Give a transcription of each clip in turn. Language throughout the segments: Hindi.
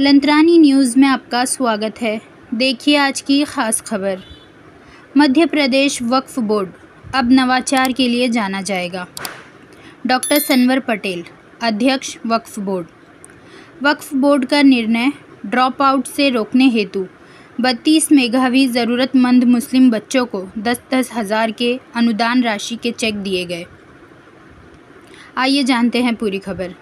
लंतरानी न्यूज़ में आपका स्वागत है। देखिए आज की ख़ास खबर। मध्य प्रदेश वक्फ बोर्ड अब नवाचार के लिए जाना जाएगा। डॉक्टर सनवर पटेल, अध्यक्ष वक्फ बोर्ड। वक्फ बोर्ड का निर्णय ड्रॉप आउट से रोकने हेतु 32 मेधावी ज़रूरतमंद मुस्लिम बच्चों को 10-10 हज़ार के अनुदान राशि के चेक दिए गए। आइए जानते हैं पूरी खबर।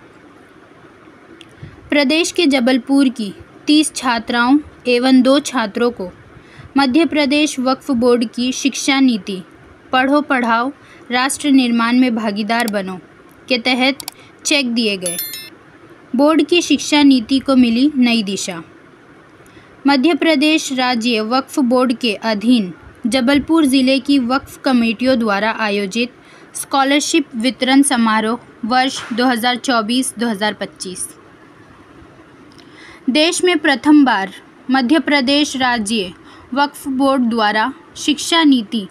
प्रदेश के जबलपुर की 30 छात्राओं एवं 2 छात्रों को मध्य प्रदेश वक्फ बोर्ड की शिक्षा नीति पढ़ो पढ़ाओ राष्ट्र निर्माण में भागीदार बनो के तहत चेक दिए गए। बोर्ड की शिक्षा नीति को मिली नई दिशा। मध्य प्रदेश राज्य वक्फ बोर्ड के अधीन जबलपुर ज़िले की वक्फ कमेटियों द्वारा आयोजित स्कॉलरशिप वितरण समारोह वर्ष 2024-2025। देश में प्रथम बार मध्य प्रदेश राज्य वक्फ बोर्ड द्वारा शिक्षा नीति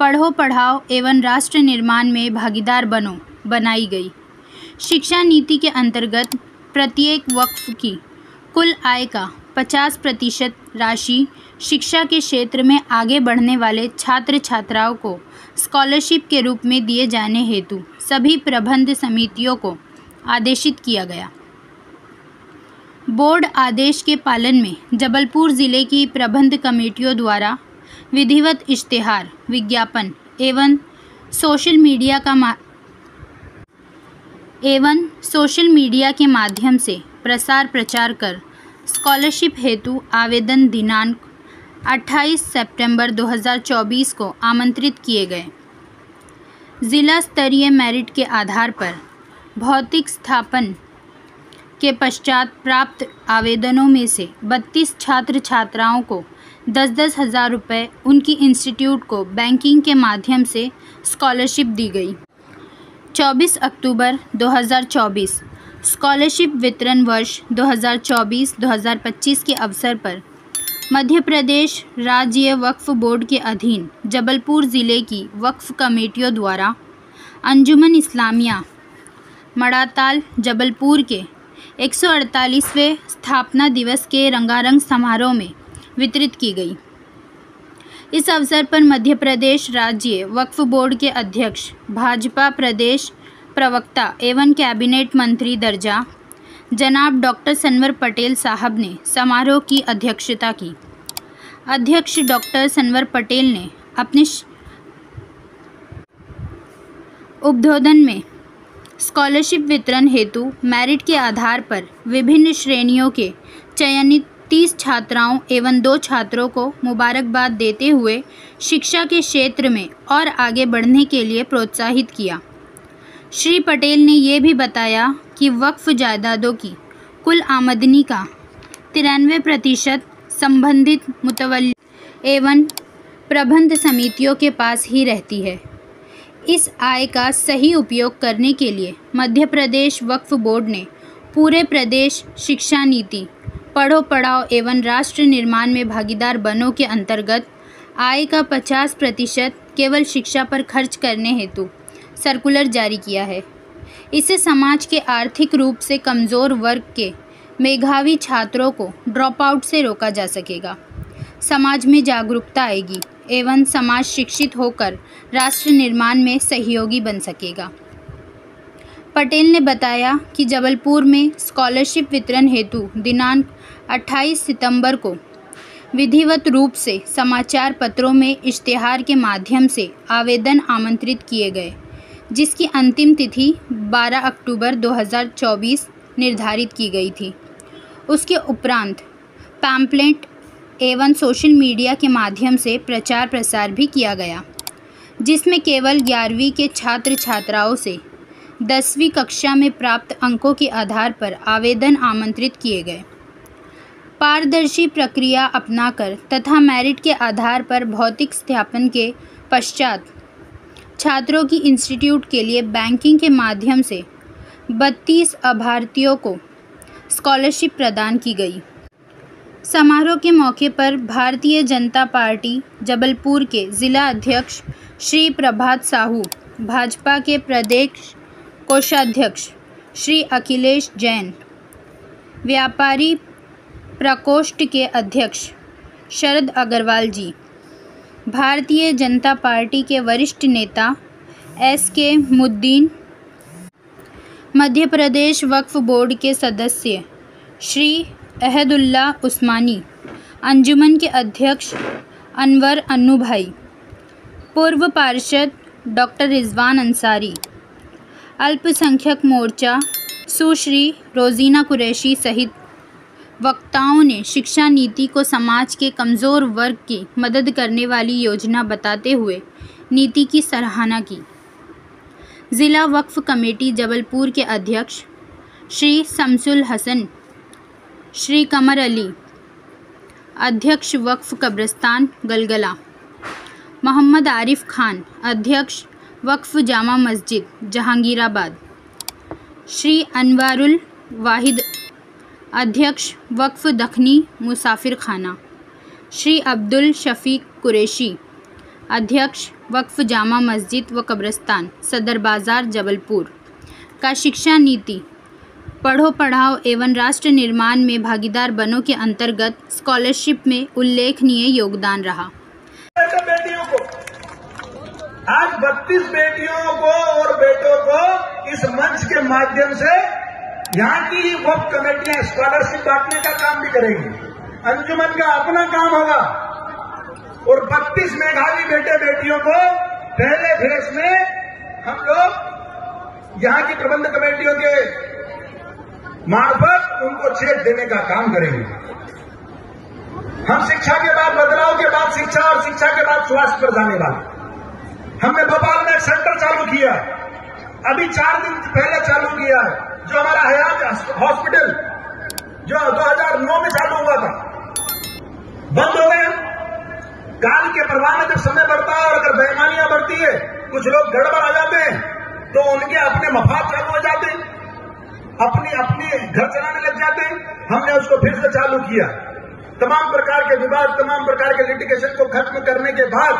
पढ़ो पढ़ाओ एवं राष्ट्र निर्माण में भागीदार बनो बनाई गई। शिक्षा नीति के अंतर्गत प्रत्येक वक्फ की कुल आय का 50% राशि शिक्षा के क्षेत्र में आगे बढ़ने वाले छात्र छात्राओं को स्कॉलरशिप के रूप में दिए जाने हेतु सभी प्रबंध समितियों को आदेशित किया गया। बोर्ड आदेश के पालन में जबलपुर ज़िले की प्रबंध कमेटियों द्वारा विधिवत इश्तिहार, विज्ञापन एवं सोशल मीडिया के माध्यम से प्रसार प्रचार कर स्कॉलरशिप हेतु आवेदन दिनांक 28 सितंबर 2024 को आमंत्रित किए गए। जिला स्तरीय मेरिट के आधार पर भौतिक स्थापन के पश्चात प्राप्त आवेदनों में से 32 छात्र छात्राओं को 10-10 हज़ार रुपये उनकी इंस्टीट्यूट को बैंकिंग के माध्यम से स्कॉलरशिप दी गई। 24 अक्टूबर 2024 स्कॉलरशिप वितरण वर्ष 2024-2025 के अवसर पर मध्य प्रदेश राज्य वक्फ बोर्ड के अधीन जबलपुर ज़िले की वक्फ कमेटियों द्वारा अंजुमन इस्लामिया मड़ाताल जबलपुर के 148वें स्थापना दिवस के रंगारंग समारोह में वितरित की गई। इस अवसर पर मध्य प्रदेश राज्य वक्फ बोर्ड के अध्यक्ष, भाजपा प्रदेश प्रवक्ता एवं कैबिनेट मंत्री दर्जा जनाब डॉक्टर सनवर पटेल साहब ने समारोह की अध्यक्षता की। अध्यक्ष डॉक्टर सनवर पटेल ने अपने उद्बोधन में स्कॉलरशिप वितरण हेतु मेरिट के आधार पर विभिन्न श्रेणियों के चयनित 30 छात्राओं एवं 2 छात्रों को मुबारकबाद देते हुए शिक्षा के क्षेत्र में और आगे बढ़ने के लिए प्रोत्साहित किया। श्री पटेल ने ये भी बताया कि वक्फ जायदादों की कुल आमदनी का 93% संबंधित मुतवल्ली एवं प्रबंध समितियों के पास ही रहती है। इस आय का सही उपयोग करने के लिए मध्य प्रदेश वक्फ बोर्ड ने पूरे प्रदेश शिक्षा नीति पढ़ो पढ़ाओ एवं राष्ट्र निर्माण में भागीदार बनो के अंतर्गत आय का 50% केवल शिक्षा पर खर्च करने हेतु सर्कुलर जारी किया है। इससे समाज के आर्थिक रूप से कमज़ोर वर्ग के मेधावी छात्रों को ड्रॉप आउट से रोका जा सकेगा। समाज में जागरूकता आएगी एवं समाज शिक्षित होकर राष्ट्र निर्माण में सहयोगी बन सकेगा। पटेल ने बताया कि जबलपुर में स्कॉलरशिप वितरण हेतु दिनांक 28 सितंबर को विधिवत रूप से समाचार पत्रों में इश्तिहार के माध्यम से आवेदन आमंत्रित किए गए, जिसकी अंतिम तिथि 12 अक्टूबर 2024 निर्धारित की गई थी। उसके उपरांत पैम्पलेट एवं सोशल मीडिया के माध्यम से प्रचार प्रसार भी किया गया, जिसमें केवल 11वीं के छात्र छात्राओं से 10वीं कक्षा में प्राप्त अंकों के आधार पर आवेदन आमंत्रित किए गए। पारदर्शी प्रक्रिया अपनाकर तथा मेरिट के आधार पर भौतिक सत्यापन के पश्चात छात्रों की इंस्टीट्यूट के लिए बैंकिंग के माध्यम से 32 अभ्यर्थियों को स्कॉलरशिप प्रदान की गई। समारोह के मौके पर भारतीय जनता पार्टी जबलपुर के ज़िला अध्यक्ष श्री प्रभात साहू, भाजपा के प्रदेश कोषाध्यक्ष श्री अखिलेश जैन, व्यापारी प्रकोष्ठ के अध्यक्ष शरद अग्रवाल जी, भारतीय जनता पार्टी के वरिष्ठ नेता एस.के. मुद्दीन, मध्य प्रदेश वक्फ बोर्ड के सदस्य श्री अहदुल्ला उस्मानी, अंजुमन के अध्यक्ष अनवर अन्नू भाई, पूर्व पार्षद डॉक्टर रिजवान अंसारी, अल्पसंख्यक मोर्चा सुश्री रोजीना कुरैशी सहित वक्ताओं ने शिक्षा नीति को समाज के कमज़ोर वर्ग की मदद करने वाली योजना बताते हुए नीति की सराहना की। ज़िला वक्फ कमेटी जबलपुर के अध्यक्ष श्री शमसुल हसन, श्री कमर अली, अध्यक्ष वक्फ कब्रिस्तान गलगला, मोहम्मद आरिफ खान, अध्यक्ष वक्फ जामा मस्जिद जहांगीराबाद, श्री अनवारुल वाहिद, अध्यक्ष वक्फ दखनी मुसाफिर खाना, श्री अब्दुल शफीक कुरैशी, अध्यक्ष वक्फ जामा मस्जिद व कब्रिस्तान सदर बाज़ार जबलपुर का शिक्षा नीति पढ़ो पढ़ाओ एवं राष्ट्र निर्माण में भागीदार बनो के अंतर्गत स्कॉलरशिप में उल्लेखनीय योगदान रहा। बेटियों को आज 32 बेटियों को और बेटों को इस मंच के माध्यम से यहाँ की वक्फ कमेटियां स्कॉलरशिप बांटने का काम भी करेंगी। अंजुमन का अपना काम होगा और 32 मेधावी बेटे बेटियों को पहले फेज में हम लोग यहाँ की प्रबंध कमेटियों के मार्फत उनको चेक देने का काम करेंगे। हम शिक्षा के बाद बदलाव के बाद शिक्षा और शिक्षा के बाद स्वास्थ्य पर जाने वाले। हमने भोपाल में एक सेंटर चालू किया, अभी 4 दिन पहले चालू किया, जो हमारा हयात हॉस्पिटल जो 2009 में चालू हुआ था, बंद हो गया। काल के प्रवाह में जब समय बढ़ता है और अगर बेईमानियां बढ़ती है, कुछ लोग गड़बड़ आ जाते हैं, तो उनके अपने मफाद चालू हो जाते हैं, अपनी घर चलाने लग जाते हैं। हमने उसको फिर से चालू किया। तमाम प्रकार के विवाद, तमाम प्रकार के लिटिगेशन को खत्म करने के बाद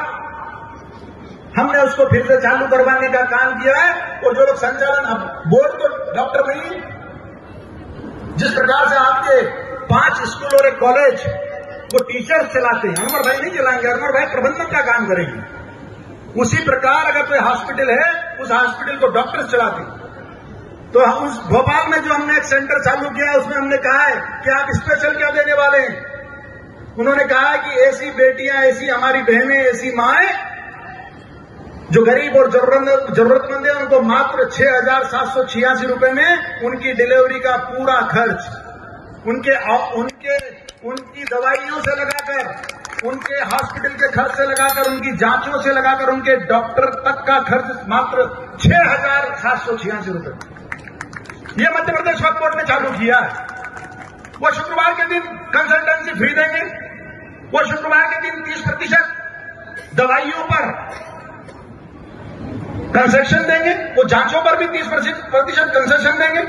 हमने उसको फिर से चालू करवाने का काम किया है। और जो लोग संचालन, अब बोर्ड तो डॉक्टर नहीं, जिस प्रकार से आपके 5 स्कूल और एक कॉलेज वो टीचर्स चलाते हैं, अनवर भाई नहीं चलाएंगे, अनवर भाई प्रबंधन का काम करेंगे। उसी प्रकार अगर कोई हॉस्पिटल है, उस हॉस्पिटल को डॉक्टर्स चलाते हैं। तो उस भोपाल में जो हमने एक सेंटर चालू किया है, उसमें हमने कहा है कि आप स्पेशल क्या देने वाले हैं। उन्होंने कहा है कि ऐसी बेटियां, ऐसी हमारी बहनें, ऐसी माएं जो गरीब और जरूरतमंद है, उनको मात्र 6,786 रुपए में उनकी डिलीवरी का पूरा खर्च, उनकी दवाइयों से लगाकर, उनके हॉस्पिटल के खर्च से लगाकर, उनकी जांचों से लगाकर, उनके डॉक्टर तक का खर्च मात्र 6,786 रुपए। ये मध्य प्रदेश वक्फ बोर्ड ने चालू किया है। वो शुक्रवार के दिन कंसल्टेंसी फ्री देंगे, वो शुक्रवार के दिन 30% दवाइयों पर कंसेशन देंगे, वो जांचों पर भी 30% कंसेशन देंगे।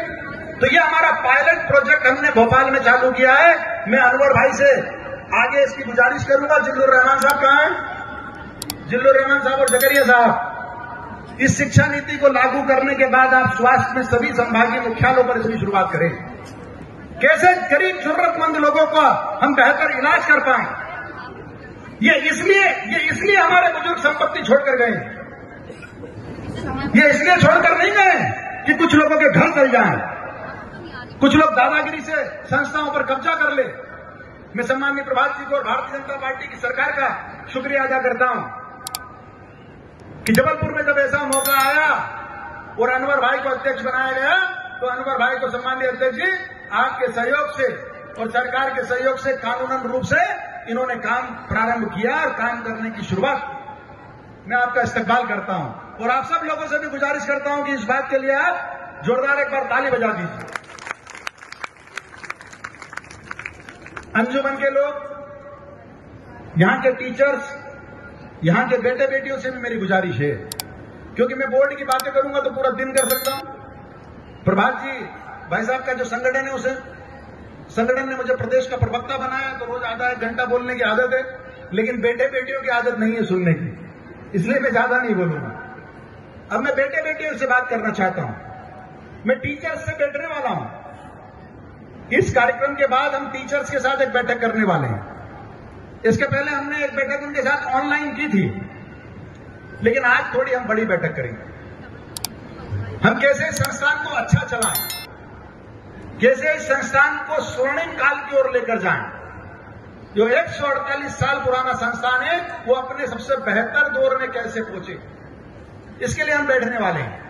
तो ये हमारा पायलट प्रोजेक्ट हमने भोपाल में चालू किया है। मैं अनवर भाई से आगे इसकी गुजारिश करूंगा। जिल्लुर रहमान साहब कहाँ हैं? जिल्लुर रहमान साहब और जकरिया साहब, इस शिक्षा नीति को लागू करने के बाद आप स्वास्थ्य में सभी संभागीय मुख्यालयों पर इसकी शुरुआत करें। कैसे गरीब जरूरतमंद लोगों का हम बेहतर इलाज कर पाए। ये इसलिए हमारे बुजुर्ग संपत्ति छोड़कर गए, ये इसलिए छोड़कर नहीं गए कि कुछ लोगों के घर चल जाएं, कुछ लोग दादागिरी से संस्थाओं पर कब्जा कर ले। मैं सम्माननीय प्रभात जी को और भारतीय जनता पार्टी की सरकार का शुक्रिया अदा करता हूं कि जबलपुर में जब ऐसा मौका आया और अनवर भाई को अध्यक्ष बनाया गया, तो अनवर भाई को सम्माननीय अध्यक्ष जी आपके सहयोग से और सरकार के सहयोग से कानूनन रूप से इन्होंने काम प्रारंभ किया और काम करने की शुरुआत। मैं आपका इस्तकबाल करता हूं और आप सब लोगों से भी गुजारिश करता हूं कि इस बात के लिए आप जोरदार एक बार ताली बजा दीजिए। अंजुमन के लोग, यहां के टीचर्स, यहां के बेटे बेटियों से भी मेरी गुजारिश है, क्योंकि मैं बोर्ड की बातें करूंगा तो पूरा दिन कर सकता हूं। प्रभात जी भाई साहब का जो संगठन है, उसे संगठन ने मुझे प्रदेश का प्रवक्ता बनाया, तो रोज आधा 1 घंटा बोलने की आदत है, लेकिन बेटे बेटियों की आदत नहीं है सुनने की, इसलिए मैं ज्यादा नहीं बोलूंगा। अब मैं बेटे बेटियों से बात करना चाहता हूं। मैं टीचर्स से बैठने वाला हूं। इस कार्यक्रम के बाद हम टीचर्स के साथ एक बैठक करने वाले हैं। इसके पहले हमने एक बैठक उनके साथ ऑनलाइन की थी, लेकिन आज थोड़ी हम बड़ी बैठक करेंगे। हम कैसे इस संस्थान को अच्छा चलाएं, कैसे इस संस्थान को स्वर्णिम काल की ओर लेकर जाएं। जो 148 साल पुराना संस्थान है, वो अपने सबसे बेहतर दौर में कैसे पहुंचे, इसके लिए हम बैठने वाले हैं।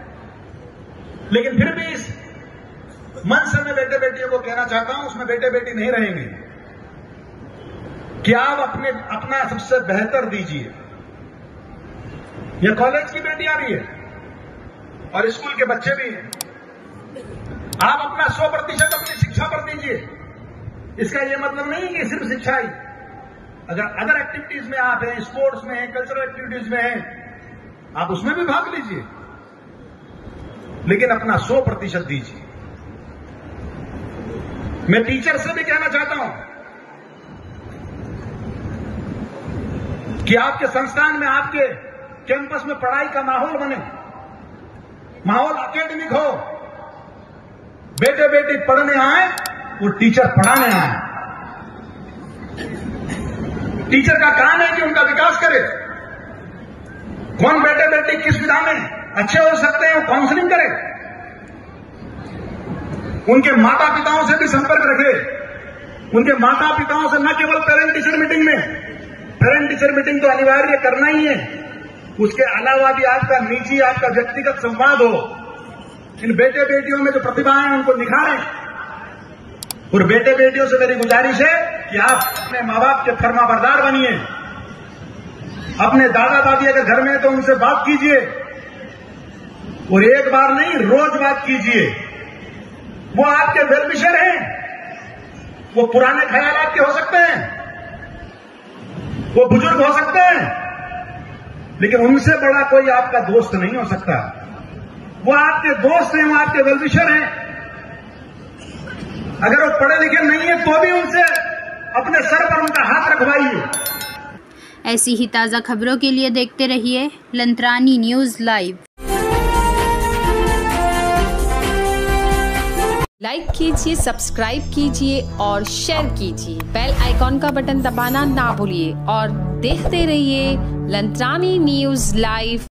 लेकिन फिर भी इस मंच से मैं बेटे बेटियों को कहना चाहता हूं, उसमें बेटे बेटी नहीं रहेंगे, कि आप अपना सबसे बेहतर दीजिए। यह कॉलेज की बेटियां भी है और स्कूल के बच्चे भी हैं। आप अपना 100% अपनी शिक्षा पर दीजिए। इसका यह मतलब नहीं कि सिर्फ शिक्षा ही, अगर अदर एक्टिविटीज में आप हैं, स्पोर्ट्स में हैं, कल्चरल एक्टिविटीज में हैं, आप उसमें भी भाग लीजिए, लेकिन अपना 100% दीजिए। मैं टीचर से भी कहना चाहता हूं कि आपके संस्थान में, आपके कैंपस में पढ़ाई का माहौल बने, माहौल एकेडमिक हो, बेटे बेटी पढ़ने आए और टीचर पढ़ाने आए। टीचर का काम है कि उनका विकास करे। कौन बेटे बेटी किस विधा में अच्छे हो सकते हैं, वो काउंसलिंग करे, उनके माता पिताओं से भी संपर्क रखे। उनके माता पिताओं से न केवल पेरेंट टीचर मीटिंग में, पेरेंट टीचर मीटिंग तो अनिवार्य करना ही है, उसके अलावा भी आपका निजी, आपका व्यक्तिगत संवाद हो। इन बेटे बेटियों में जो प्रतिभा है उनको निखारें। और बेटे बेटियों से मेरी गुजारिश है कि आप अपने माँ बाप के फर्माबरदार बनिए। अपने दादा दादी अगर घर में है तो उनसे बात कीजिए, और एक बार नहीं, रोज बात कीजिए। वो आपके वेलविशर हैं, वो पुराने ख्याल आपके हो सकते हैं, वो बुजुर्ग हो सकते हैं, लेकिन उनसे बड़ा कोई आपका दोस्त नहीं हो सकता। वो आपके दोस्त हैं, वो आपके वेलविशर हैं। अगर वो पढ़े लिखे नहीं है तो भी उनसे अपने सर पर उनका हाथ रखवाइए। ऐसी ही ताज़ा खबरों के लिए देखते रहिए लंत्रानी न्यूज़ लाइव। लाइक कीजिए, सब्सक्राइब कीजिए और शेयर कीजिए। बेल आइकॉन का बटन दबाना ना भूलिए और देखते रहिए लंत्रानी न्यूज़ लाइव।